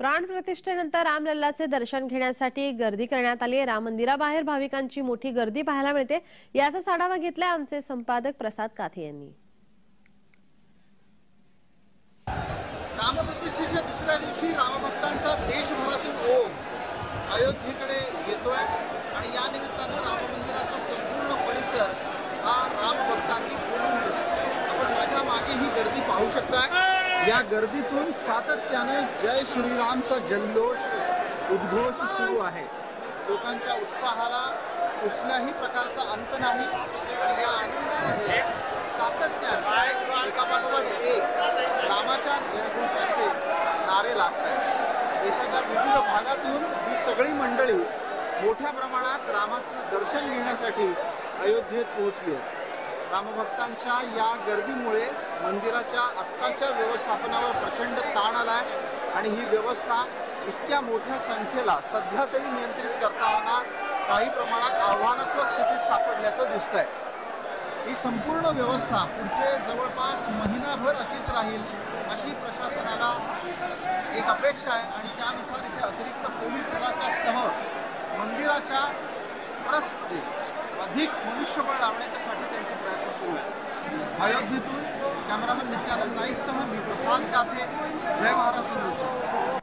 प्राणप्रतिष्ठेनंतर रामलल्लाचे दर्शन घेण्यासाठी गर्दी करण्यात आली आहे। राम मंदिराबाहेर भाविकांची मोठी गर्दी पाहायला मिळते। याचा आढावा घेतलाय आमचे संपादक प्रसाद काथे यांनी। रामप्रतिष्ठेच्या दुसऱ्या दिवशी रामभक्तांचा देशभरातून ओघ अयोध्येकडे येतोय आणि या निमित्तानं राम मंदिराचा संपूर्ण परिसर हा रामभक्तांनी फुलून गेला। आपण माझ्या मागे ही गर्दी पाहू शकता। या गर्दीतून सातत्याने जय श्रीरामचा जल्लोष उद्घोष सुरू आहे। लोकांच्या उत्साहाला कुठल्याही प्रकारचा अंत नाही आणि या आनंदामध्ये सातत्याने एकापाठोपाठ एक रामाच्या जयघोषाचे नारे लागत आहेत। देशाच्या विविध भागातून ही सगळी मंडळी मोठ्या प्रमाणात रामाचं दर्शन घेण्यासाठी अयोध्येत पोहोचली आहे। रामभक्तांच्या या गर्दीमुळे मंदिराच्या आत्ताच्या व्यवस्थापनावर प्रचंड ताण आला आहे आणि ही व्यवस्था इतक्या मोठ्या संख्येला सध्या तरी नियंत्रित करताना काही प्रमाणात आव्हानात्मक स्थितीत सापडल्याचं दिसतंय। ही संपूर्ण व्यवस्था पुढचे जवळपास महिनाभर अशीच राहील अशी प्रशासनाला एक अपेक्षा आहे आणि त्यानुसार इथे अतिरिक्त पोलीस दलाच्या सह मंदिराच्या ट्रस्टचे अधिक मनुष्यबळ लावण्यासाठी त्यांचे प्रयत्न सुरू आहेत। अयोध्येतून कॅमेरामन नित्यानंद नाईकसह मी प्रसाद काथे, जय महाराष्ट्र न्यूज।